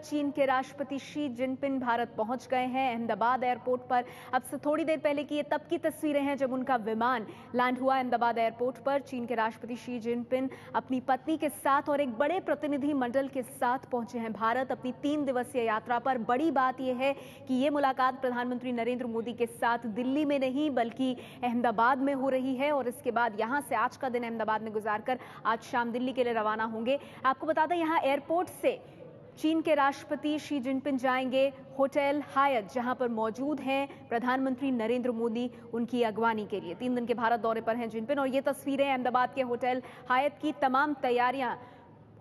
चीन के राष्ट्रपति शी जिनपिंग भारत पहुंच गए हैं अहमदाबाद एयरपोर्ट पर। अब से थोड़ी देर पहले की ये तब की तस्वीरें हैं जब उनका विमान लैंड हुआ अहमदाबाद एयरपोर्ट पर। चीन के राष्ट्रपति शी जिनपिंग अपनी पत्नी के साथ और एक बड़े प्रतिनिधि मंडल के साथ पहुंचे हैं भारत अपनी 3 दिवसीय यात्रा पर। बड़ी बात यह है कि ये मुलाकात प्रधानमंत्री नरेंद्र मोदी के साथ दिल्ली में नहीं बल्कि अहमदाबाद में हो रही है और इसके बाद यहां से आज का दिन अहमदाबाद में गुजारकर आज शाम दिल्ली के लिए रवाना होंगे। आपको बता दें यहां एयरपोर्ट से चीन के राष्ट्रपति शी जिनपिंग जाएंगे होटल हायत, जहां पर मौजूद हैं प्रधानमंत्री नरेंद्र मोदी उनकी अगवानी के लिए। 3 दिन के भारत दौरे पर हैं जिनपिंग और ये तस्वीरें अहमदाबाद के होटल हायत की। तमाम तैयारियां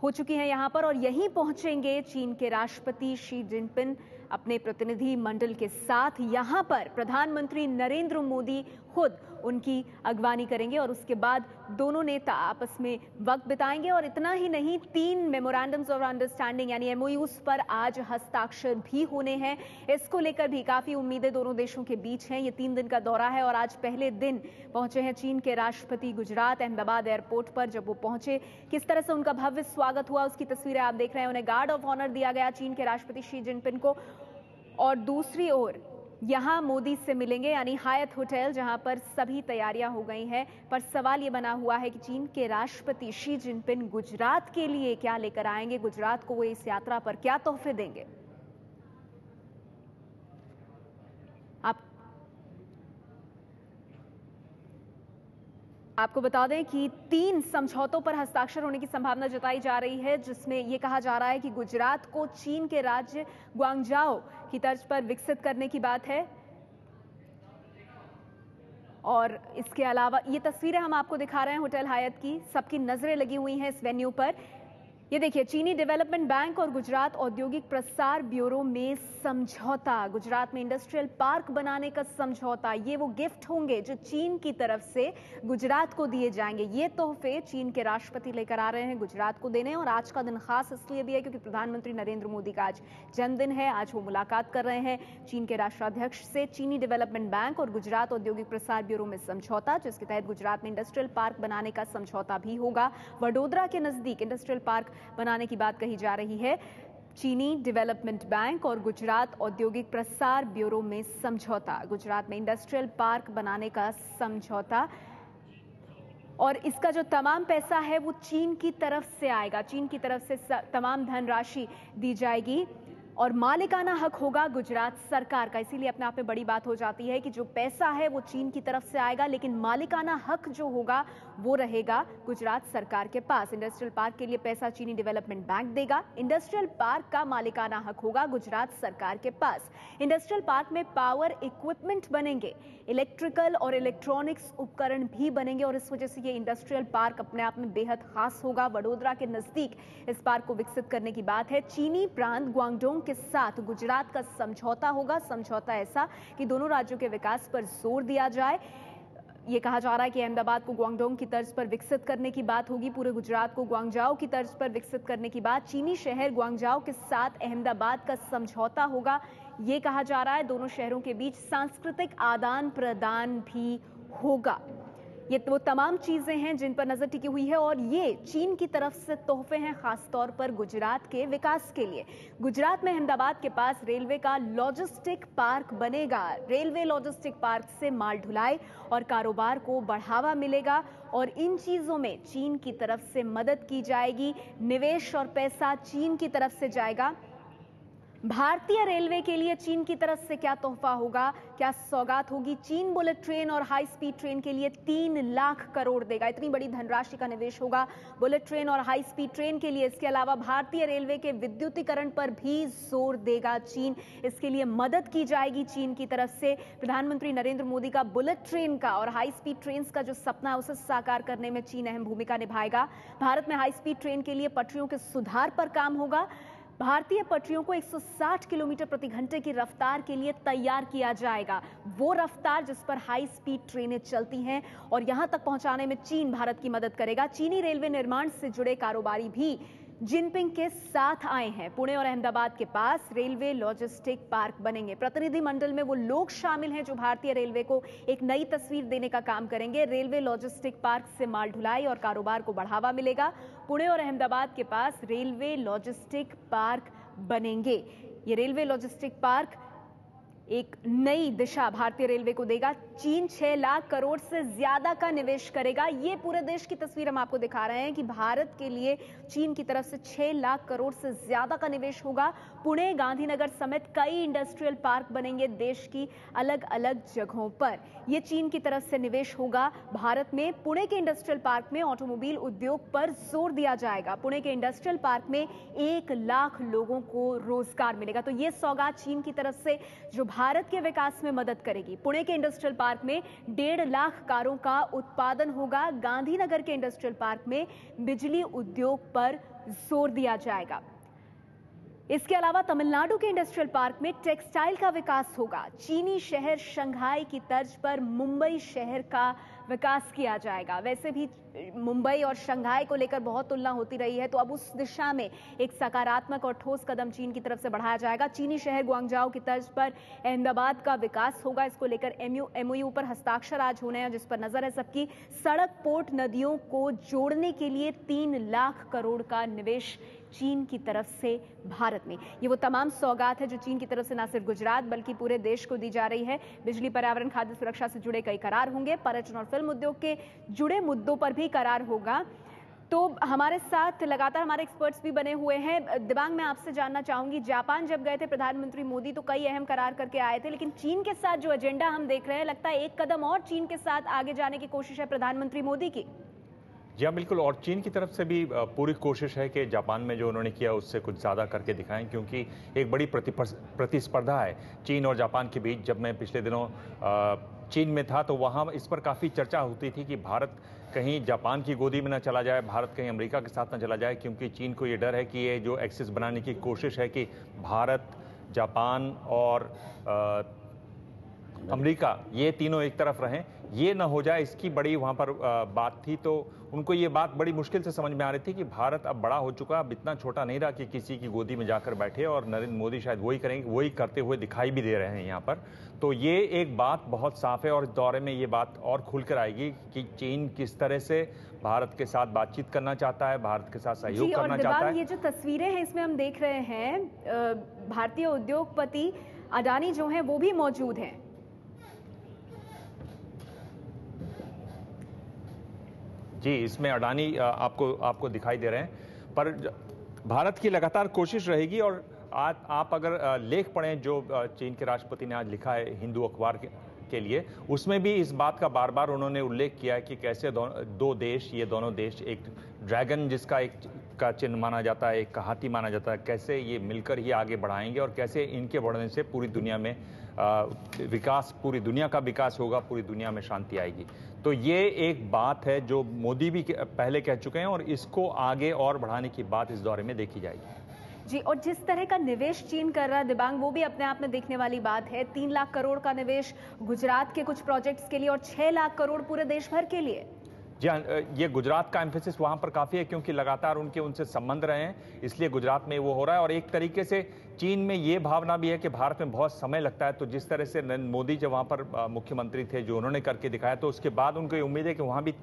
हो चुकी हैं यहां पर और यहीं पहुंचेंगे चीन के राष्ट्रपति शी जिनपिंग अपने प्रतिनिधि मंडल के साथ। यहां पर प्रधानमंत्री नरेंद्र मोदी खुद उनकी अगवानी करेंगे और उसके बाद दोनों नेता आपस में वक्त बिताएंगे। और इतना ही नहीं, 3 मेमोरेंडम्स ऑफ अंडरस्टैंडिंग यानी एमओयूज पर आज हस्ताक्षर भी होने हैं। इसको लेकर भी काफी उम्मीदें दोनों देशों के बीच हैं। ये 3 दिन का दौरा है और आज पहले दिन पहुंचे हैं चीन के राष्ट्रपति गुजरात अहमदाबाद एयरपोर्ट पर। जब वो पहुंचे किस तरह से उनका भव्य स्वागत हुआ उसकी तस्वीरें आप देख रहे हैं। उन्हें गार्ड ऑफ ऑनर दिया गया चीन के राष्ट्रपति शी जिनपिंग को। और दूसरी ओर यहां मोदी से मिलेंगे यानी हायत होटल, जहां पर सभी तैयारियां हो गई हैं। पर सवाल यह बना हुआ है कि चीन के राष्ट्रपति शी जिनपिंग गुजरात के लिए क्या लेकर आएंगे, गुजरात को वो इस यात्रा पर क्या तोहफे देंगे। आपको बता दें कि 3 समझौतों पर हस्ताक्षर होने की संभावना जताई जा रही है, जिसमें यह कहा जा रहा है कि गुजरात को चीन के राज्य ग्वांगझाओ की तर्ज पर विकसित करने की बात है। और इसके अलावा ये तस्वीरें हम आपको दिखा रहे हैं होटल हायत की। सबकी नजरें लगी हुई हैं इस वेन्यू पर। ये देखिए, चीनी डेवलपमेंट बैंक और गुजरात औद्योगिक प्रसार ब्यूरो में समझौता, गुजरात में इंडस्ट्रियल पार्क बनाने का समझौता। ये वो गिफ्ट होंगे जो चीन की तरफ से गुजरात को दिए जाएंगे। ये तोहफे चीन के राष्ट्रपति लेकर आ रहे हैं गुजरात को देने। और आज का दिन खास इसलिए भी है क्योंकि प्रधानमंत्री नरेंद्र मोदी का आज जन्मदिन है। आज वो मुलाकात कर रहे हैं चीन के राष्ट्राध्यक्ष से। चीनी डेवलपमेंट बैंक और गुजरात औद्योगिक प्रसार ब्यूरो में समझौता, जिसके तहत गुजरात में इंडस्ट्रियल पार्क बनाने का समझौता भी होगा। वडोदरा के नजदीक इंडस्ट्रियल पार्क बनाने की बात कही जा रही है। चीनी डेवलपमेंट बैंक और गुजरात औद्योगिक प्रसार ब्यूरो में समझौता, गुजरात में इंडस्ट्रियल पार्क बनाने का समझौता। और इसका जो तमाम पैसा है वो चीन की तरफ से आएगा, चीन की तरफ से तमाम धनराशि दी जाएगी और मालिकाना हक होगा गुजरात सरकार का। इसीलिए अपने आप में बड़ी बात हो जाती है कि जो पैसा है वो चीन की तरफ से आएगा, लेकिन मालिकाना हक जो होगा वो रहेगा गुजरात सरकार के पास। इंडस्ट्रियल पार्क के लिए पैसा चीनी डेवलपमेंट बैंक देगा, इंडस्ट्रियल पार्क का मालिकाना हक होगा गुजरात सरकार के पास। इंडस्ट्रियल पार्क में पावर इक्विपमेंट बनेंगे, इलेक्ट्रिकल और इलेक्ट्रॉनिक्स उपकरण भी बनेंगे और इस वजह से ये इंडस्ट्रियल पार्क अपने आप में बेहद खास होगा। वडोदरा के नजदीक इस पार्क को विकसित करने की बात है। चीनी प्रांत ग्वांगडोंग के साथ गुजरात का समझौता होगा। समझौता ऐसा कि दोनों राज्यों के विकास पर जोर दिया जाए। ये कहा जा रहा है कि अहमदाबाद को ग्वांगडोंग की तर्ज पर विकसित करने की बात होगी, पूरे गुजरात को ग्वांगझाओ की तर्ज पर विकसित करने की बात। चीनी शहर ग्वांगझाओ के साथ अहमदाबाद का समझौता होगा, ये कहा जा रहा है। दोनों शहरों के बीच सांस्कृतिक आदान प्रदान भी होगा। ये तो तमाम चीजें हैं जिन पर नजर टिकी हुई है और ये चीन की तरफ से तोहफे हैं खासतौर पर गुजरात के विकास के लिए। गुजरात में अहमदाबाद के पास रेलवे का लॉजिस्टिक पार्क बनेगा। रेलवे लॉजिस्टिक पार्क से माल ढुलाई और कारोबार को बढ़ावा मिलेगा और इन चीजों में चीन की तरफ से मदद की जाएगी। निवेश और पैसा चीन की तरफ से जाएगा। भारतीय रेलवे के लिए चीन की तरफ से क्या तोहफा होगा, क्या सौगात होगी। चीन बुलेट ट्रेन और हाई स्पीड ट्रेन के लिए 3 लाख करोड़ देगा। इतनी बड़ी धनराशि का निवेश होगा बुलेट ट्रेन और हाई स्पीड ट्रेन के लिए। इसके अलावा भारतीय रेलवे के विद्युतीकरण पर भी जोर देगा चीन। इसके लिए मदद की जाएगी चीन की तरफ से। प्रधानमंत्री नरेंद्र मोदी का बुलेट ट्रेन का और हाई स्पीड ट्रेन का जो सपना है उसे साकार करने में चीन अहम भूमिका निभाएगा। भारत में हाई स्पीड ट्रेन के लिए पटरियों के सुधार पर काम होगा। भारतीय पटरियों को 160 किलोमीटर प्रति घंटे की रफ्तार के लिए तैयार किया जाएगा, वो रफ्तार जिस पर हाई स्पीड ट्रेनें चलती हैं और यहां तक पहुंचाने में चीन भारत की मदद करेगा। चीनी रेलवे निर्माण से जुड़े कारोबारी भी जिनपिंग के साथ आए हैं। पुणे और अहमदाबाद के पास रेलवे लॉजिस्टिक पार्क बनेंगे। प्रतिनिधि मंडल में वो लोग शामिल हैं जो भारतीय रेलवे को एक नई तस्वीर देने का काम करेंगे। रेलवे लॉजिस्टिक पार्क से माल ढुलाई और कारोबार को बढ़ावा मिलेगा। पुणे और अहमदाबाद के पास रेलवे लॉजिस्टिक पार्क बनेंगे। ये रेलवे लॉजिस्टिक पार्क एक नई दिशा भारतीय रेलवे को देगा। चीन 6 लाख करोड़ से ज्यादा का निवेश करेगा। ये पूरे देश की तस्वीर हम आपको दिखा रहे हैं कि भारत के लिए चीन की तरफ से 6 लाख करोड़ से ज्यादा का निवेश होगा। पुणे, गांधीनगर समेत कई इंडस्ट्रियल पार्क बनेंगे देश की अलग अलग जगहों पर। यह चीन की तरफ से निवेश होगा भारत में। पुणे के इंडस्ट्रियल पार्क में ऑटोमोबाइल उद्योग पर जोर दिया जाएगा। पुणे के इंडस्ट्रियल पार्क में 1 लाख लोगों को रोजगार मिलेगा। तो यह सौगात चीन की तरफ से जो भारत के विकास में मदद करेगी। पुणे के इंडस्ट्रियल पार्क में 1.5 लाख कारों का उत्पादन होगा। गांधीनगर के इंडस्ट्रियल पार्क में बिजली उद्योग पर जोर दिया जाएगा। इसके अलावा तमिलनाडु के इंडस्ट्रियल पार्क में टेक्सटाइल का विकास होगा। चीनी शहर शंघाई की तर्ज पर मुंबई शहर का विकास किया जाएगा। वैसे भी मुंबई और शंघाई को लेकर बहुत तुलना होती रही है, तो अब उस दिशा में एक सकारात्मक और ठोस कदम चीन की तरफ से बढ़ाया जाएगा। चीनी शहर ग्वांगझाओ की तर्ज पर अहमदाबाद का विकास होगा। इसको लेकर एमओयू पर हस्ताक्षर आज होने हैं, जिस पर नजर है सबकी। सड़क, पोर्ट, नदियों को जोड़ने के लिए 3 लाख करोड़ का निवेश चीन की तरफ से भारत में। ये वो तमाम सौगात है जो चीन की तरफ से न सिर्फ गुजरात बल्कि पूरे देश को दी जा रही है। बिजली, पर्यावरण, खाद्य सुरक्षा से जुड़े कई करार होंगे। पर्यटन और फिल्म उद्योग के जुड़े मुद्दों पर भी करार होगा। तो हमारे साथ लगातार हमारे एक्सपर्ट्स भी बने हुए हैं। दिबांग, मैं आपसे जानना चाहूंगी, जापान जब गए थे प्रधानमंत्री मोदी तो कई अहम करार करके आए थे, लेकिन चीन के साथ जो एजेंडा हम देख रहे हैं, लगता है एक कदम और चीन के साथ आगे जाने की कोशिश है प्रधानमंत्री मोदी की। जी हाँ, बिल्कुल। और चीन की तरफ से भी पूरी कोशिश है कि जापान में जो उन्होंने किया उससे कुछ ज़्यादा करके दिखाएं, क्योंकि एक बड़ी प्रतिस्पर्धा है चीन और जापान के बीच। जब मैं पिछले दिनों चीन में था तो वहाँ इस पर काफ़ी चर्चा होती थी कि भारत कहीं जापान की गोदी में न चला जाए, भारत कहीं अमेरिका के साथ न चला जाए, क्योंकि चीन को ये डर है कि ये जो एक्सिस बनाने की कोशिश है कि भारत, जापान और अमेरिका ये तीनों एक तरफ रहें, ये ना हो जाए, इसकी बड़ी वहाँ पर बात थी। तो उनको ये बात बड़ी मुश्किल से समझ में आ रही थी कि भारत अब बड़ा हो चुका, अब इतना छोटा नहीं रहा कि किसी की गोदी में जाकर बैठे, और नरेंद्र मोदी शायद वही करेंगे, वही करते हुए दिखाई भी दे रहे हैं यहाँ पर। तो ये एक बात बहुत साफ है और इस दौरे में ये बात और खुलकर आएगी कि चीन किस तरह से भारत के साथ बातचीत करना चाहता है, भारत के साथ सहयोग करना चाहता है। ये जो तस्वीरें हैं इसमें हम देख रहे हैं भारतीय उद्योगपति अडानी जो हैं वो भी मौजूद हैं। जी, इसमें अडानी आपको दिखाई दे रहे हैं। पर भारत की लगातार कोशिश रहेगी। और आज आप अगर लेख पढ़ें जो चीन के राष्ट्रपति ने आज लिखा है हिंदू अखबार के लिए, उसमें भी इस बात का बार बार उन्होंने उल्लेख किया है कि कैसे दो देश, ये दोनों देश एक ड्रैगन जिसका एक का चिन्ह माना जाता है, एक का हाथी माना जाता है, कैसे ये मिलकर ही आगे बढ़ाएंगे और कैसे इनके बढ़ने से पूरी दुनिया में विकास, पूरी दुनिया का विकास होगा, पूरी दुनिया में शांति आएगी। तो ये एक बात है जो मोदी भी पहले कह चुके हैं और इसको आगे और बढ़ाने की बात इस दौरे में देखी जाएगी। जी, और जिस तरह का निवेश चीन कर रहा है दिबांग, वो भी अपने आप में देखने वाली बात है। 3 लाख करोड़ का निवेश गुजरात के कुछ प्रोजेक्ट्स के लिए और 6 लाख करोड़ पूरे देश भर के लिए। जी हाँ, ये गुजरात का एम्फेसिस वहाँ पर काफ़ी है क्योंकि लगातार उनसे संबंध रहे हैं, इसलिए गुजरात में वो हो रहा है। और एक तरीके से चीन में ये भावना भी है कि भारत में बहुत समय लगता है, तो जिस तरह से नरेंद्र मोदी जब वहाँ पर मुख्यमंत्री थे, जो उन्होंने करके दिखाया, तो उसके बाद उनको ये उम्मीद है कि वहाँ भी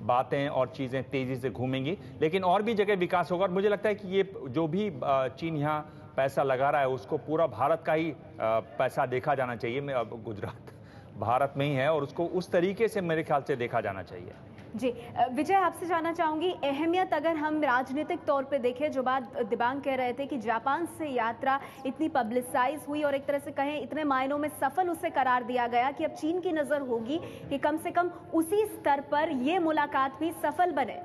बातें और चीज़ें तेज़ी से घूमेंगी, लेकिन और भी जगह विकास होगा। और मुझे लगता है कि ये जो भी चीन यहाँ पैसा लगा रहा है उसको पूरा भारत का ही पैसा देखा जाना चाहिए। अब गुजरात भारत में ही है और उसको उस तरीके से मेरे ख्याल से देखा जाना चाहिए। जी, विजय, आपसे जानना चाहूंगी अहमियत अगर हम राजनीतिक तौर पे देखें, जो बात दिबांग कह रहे थे कि जापान से यात्रा इतनी पब्लिसाइज हुई और एक तरह से कहें इतने मायनों में सफल उसे करार दिया गया कि अब चीन की नजर होगी कि कम से कम उसी स्तर पर ये मुलाकात भी सफल बने।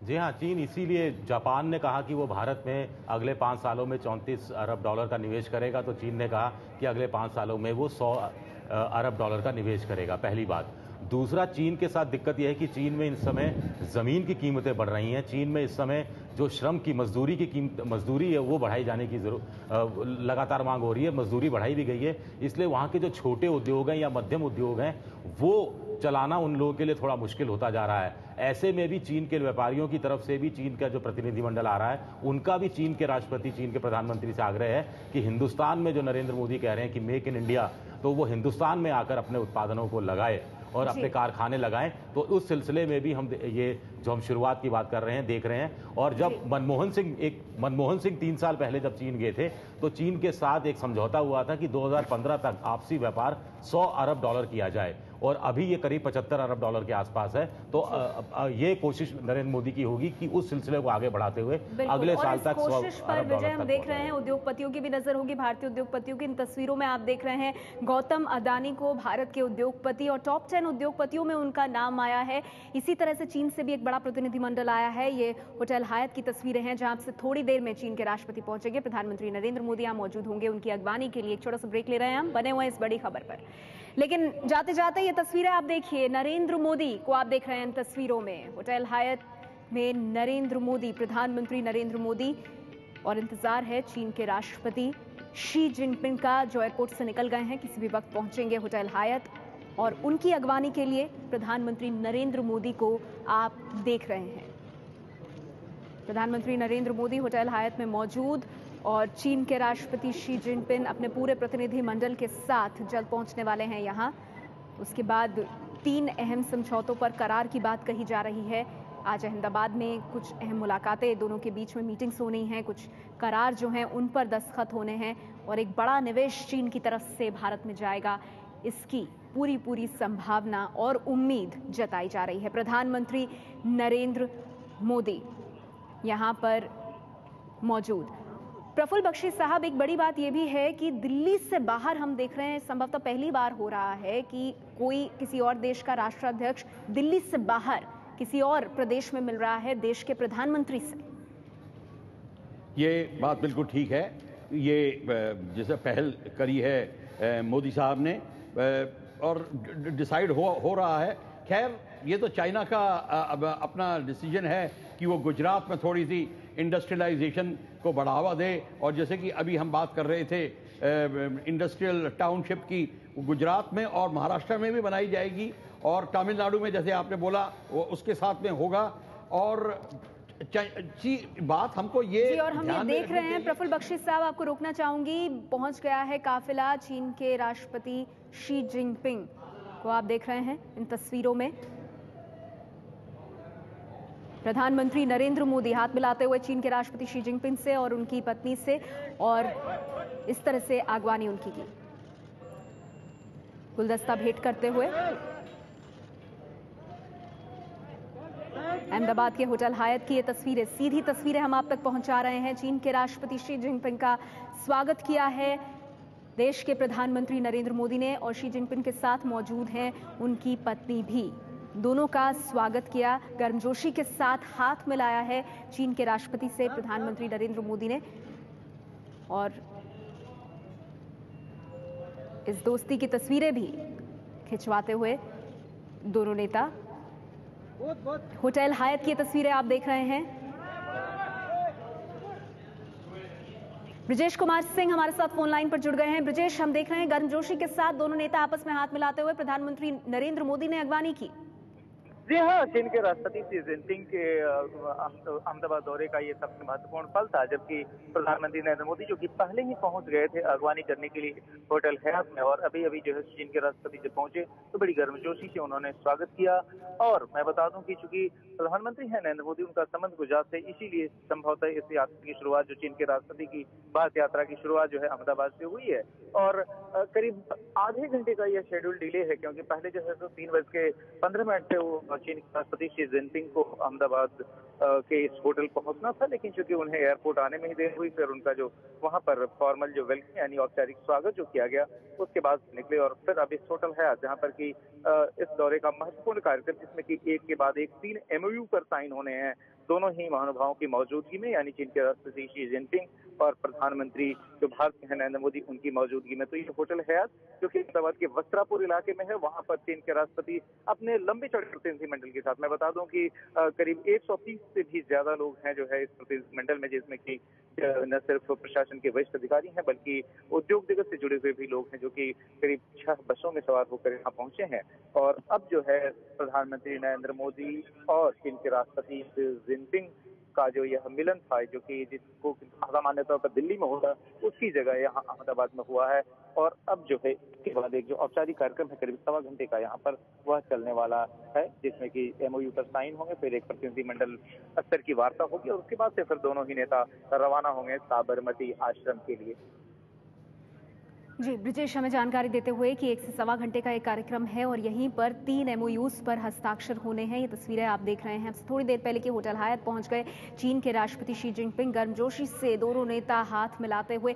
जी हाँ, चीन इसीलिए, जापान ने कहा कि वो भारत में अगले 5 सालों में $34 अरब का निवेश करेगा, तो चीन ने कहा कि अगले 5 सालों में वो $100 अरब का निवेश करेगा। पहली बात। दूसरा, चीन के साथ दिक्कत यह है कि चीन में इस समय ज़मीन की कीमतें बढ़ रही हैं। चीन में इस समय जो श्रम की मजदूरी की कीमत, मजदूरी है, वो बढ़ाई जाने की लगातार मांग हो रही है। मजदूरी बढ़ाई भी गई है, इसलिए वहाँ के जो छोटे उद्योग हैं या मध्यम उद्योग हैं वो चलाना उन लोगों के लिए थोड़ा मुश्किल होता जा रहा है। ऐसे में भी चीन के व्यापारियों की तरफ से भी, चीन का जो प्रतिनिधिमंडल आ रहा है उनका भी चीन के राष्ट्रपति, चीन के प्रधानमंत्री से आग्रह है कि हिंदुस्तान में जो नरेंद्र मोदी कह रहे हैं कि मेक इन इंडिया, तो वो हिंदुस्तान में आकर अपने उत्पादनों को लगाए और अपने कारखाने लगाएं। तो उस सिलसिले में भी हम ये जो हम शुरुआत की बात कर रहे हैं देख रहे हैं। और जब मनमोहन सिंह 3 साल पहले जब चीन गए थे तो चीन के साथ एक समझौता हुआ था कि 2015 तक आपसी व्यापार 100 अरब डॉलर किया जाए, और अभी ये करीब 75 अरब डॉलर के आसपास है। तो ये कोशिश नरेंद्र मोदी की होगी कि उस सिलसिले को आगे बढ़ाते हुए अगले साल तक 100 कोशिश पर अरब विजय डॉलर हम तक देख रहे हैं उद्योगपतियों की भी नजर होगी, भारतीय उद्योगपतियों की। इन तस्वीरों में आप देख रहे हैं गौतम अडानी को भारत के उद्योगपति और टॉप 10 उद्योगपतियों में उनका नाम आया है। इसी तरह से चीन से भी एक बड़ा प्रतिनिधिमंडल आया है। ये होटल हायत की तस्वीरें हैं जहां से थोड़ी देर में चीन के राष्ट्रपति पहुंचेंगे। प्रधानमंत्री नरेंद्र मोदी यहां मौजूद होंगे उनकी अगवानी के लिए। एक छोटा सा ब्रेक ले रहे हैं, हम बने हुए हैं इस बड़ी खबर पर। लेकिन जाते जाते ये तस्वीरें आप देखिए, नरेंद्र मोदी को आप देख रहे हैं इन तस्वीरों में। होटल हायत में नरेंद्र मोदी, प्रधानमंत्री नरेंद्र मोदी, और इंतजार है चीन के राष्ट्रपति शी जिनपिंग का, जो एयरपोर्ट से निकल गए हैं, किसी भी वक्त पहुंचेंगे होटल हायत। और उनकी अगवानी के लिए प्रधानमंत्री नरेंद्र मोदी को आप देख रहे हैं। प्रधानमंत्री नरेंद्र मोदी होटल हायत में मौजूद, और चीन के राष्ट्रपति शी जिनपिंग अपने पूरे प्रतिनिधिमंडल के साथ जल्द पहुंचने वाले हैं यहां। उसके बाद 3 अहम समझौतों पर करार की बात कही जा रही है। आज अहमदाबाद में कुछ अहम मुलाकातें, दोनों के बीच में मीटिंग्स होनी हैं, कुछ करार जो हैं उन पर दस्तखत होने हैं, और एक बड़ा निवेश चीन की तरफ से भारत में जाएगा, इसकी पूरी संभावना और उम्मीद जताई जा रही है। प्रधानमंत्री नरेंद्र मोदी यहां पर मौजूद। प्रफुल्ल बख्शी साहब, एक बड़ी बात यह भी है कि दिल्ली से बाहर हम देख रहे हैं, संभवतः पहली बार हो रहा है कि कोई किसी और देश का राष्ट्राध्यक्ष दिल्ली से बाहर किसी और प्रदेश में मिल रहा है देश के प्रधानमंत्री से। ये बात बिल्कुल ठीक है। ये जैसे पहल करी है मोदी साहब ने, और डिसाइड हो रहा है। खैर, ये तो चाइना का अपना डिसीजन है कि वो गुजरात में थोड़ी सी इंडस्ट्रियलाइजेशन को बढ़ावा दे, और जैसे कि अभी हम बात कर रहे थे इंडस्ट्रियल टाउनशिप की, गुजरात में और महाराष्ट्र में भी बनाई जाएगी, और तमिलनाडु में जैसे आपने बोला वो उसके साथ में होगा। और बात हमको ये जी, और हम ये देख रहे हैं, प्रफुल्ल बख्शी साहब आपको रोकना चाहूंगी, पहुंच गया है काफिला चीन के राष्ट्रपति शी जिनपिंग को आप देख रहे हैं इन तस्वीरों में। प्रधानमंत्री नरेंद्र मोदी हाथ मिलाते हुए चीन के राष्ट्रपति शी जिनपिंग से और उनकी पत्नी से, और इस तरह से आगवानी उनकी की, गुलदस्ता भेंट करते हुए। अहमदाबाद के होटल हायत की ये तस्वीरें, सीधी तस्वीरें हम आप तक पहुंचा रहे हैं। चीन के राष्ट्रपति शी जिनपिंग का स्वागत किया है देश के प्रधानमंत्री नरेंद्र मोदी ने, और शी जिनपिंग के साथ मौजूद हैं उनकी पत्नी भी। दोनों का स्वागत किया, गर्मजोशी के साथ हाथ मिलाया है चीन के राष्ट्रपति से प्रधानमंत्री नरेंद्र मोदी ने। और इस दोस्ती की तस्वीरें भी खिंचवाते हुए दोनों नेता। होटल हायत की तस्वीरें आप देख रहे हैं। ब्रिजेश कुमार सिंह हमारे साथ फोन लाइन पर जुड़ गए हैं। ब्रिजेश, हम देख रहे हैं गर्मजोशी के साथ दोनों नेता आपस में हाथ मिलाते हुए प्रधानमंत्री नरेंद्र मोदी ने अगवानी की। जी हाँ, चीन के राष्ट्रपति शी जिनपिंग के अहमदाबाद दौरे का ये सबसे महत्वपूर्ण पल था, जबकि प्रधानमंत्री नरेंद्र मोदी जो कि पहले ही पहुंच गए थे अगवानी करने के लिए होटल हयात में, और अभी अभी जो है चीन के राष्ट्रपति जब पहुंचे तो बड़ी गर्मजोशी से उन्होंने स्वागत किया। और मैं बता दूं कि चूंकि प्रधानमंत्री है नरेंद्र मोदी, उनका संबंध गुजरात से, इसीलिए संभवतः इस यात्रा की शुरुआत, जो चीन के राष्ट्रपति की भारत यात्रा की शुरुआत जो है अहमदाबाद से हुई है। और करीब आधे घंटे का यह शेड्यूल डिले है, क्योंकि पहले जो है तो 3:15 पे वो चीन के राष्ट्रपति शी जिनपिंग को अहमदाबाद के इस होटल पहुंचना था, लेकिन चूंकि उन्हें एयरपोर्ट आने में ही देर हुई, फिर उनका जो वहां पर फॉर्मल जो वेलकम यानी औपचारिक स्वागत जो किया गया, उसके बाद निकले। और फिर अब इस होटल हयात, जहां पर कि इस दौरे का महत्वपूर्ण कार्यक्रम, जिसमें कि एक के बाद एक 3 MOU पर साइन होने हैं दोनों ही महानुभावों की मौजूदगी में, यानी चीन के राष्ट्रपति शी जिनपिंग और प्रधानमंत्री जो भारत के हैं नरेंद्र मोदी, उनकी मौजूदगी में। तो ये होटल हयात जो कि अहमदाबाद के वस्त्रापुर इलाके में है, वहां पर चीन के राष्ट्रपति अपने लंबे चौड़े प्रतिनिधिमंडल के साथ, मैं बता दूं कि करीब 130 से भी ज्यादा लोग हैं जो है इस प्रतिनिधिमंडल में, जिसमें कि न सिर्फ प्रशासन के वरिष्ठ अधिकारी हैं बल्कि उद्योग जगत से जुड़े हुए भी लोग हैं, जो कि करीब 6 बसों में सवार होकर यहाँ पहुंचे हैं। और अब जो है प्रधानमंत्री नरेंद्र मोदी और चीन के राष्ट्रपति शी जिनपिंग का जो यह मिलन था, जो कि जिसको सामान्य तौर पर दिल्ली में होता है उसकी जगह यहाँ अहमदाबाद में हुआ है। और अब जो है इसके बाद एक जो औपचारिक कार्यक्रम है करीब 1.25 घंटे का यहाँ पर वह चलने वाला है, जिसमें कि MOU पर साइन होंगे, फिर एक प्रतिनिधिमंडल स्तर की वार्ता होगी और उसके बाद से फिर दोनों ही नेता रवाना होंगे साबरमती आश्रम के लिए। जी, ब्रिजेश हमें जानकारी देते हुए कि 1 से सवा घंटे का एक कार्यक्रम है और यहीं पर 3 MOUs पर हस्ताक्षर होने हैं। ये तस्वीरें आप देख रहे हैं। अब थोड़ी देर पहले कि होटल हयात पहुंच गए चीन के राष्ट्रपति शी जिनपिंग। गर्मजोशी से दोनों नेता हाथ मिलाते हुए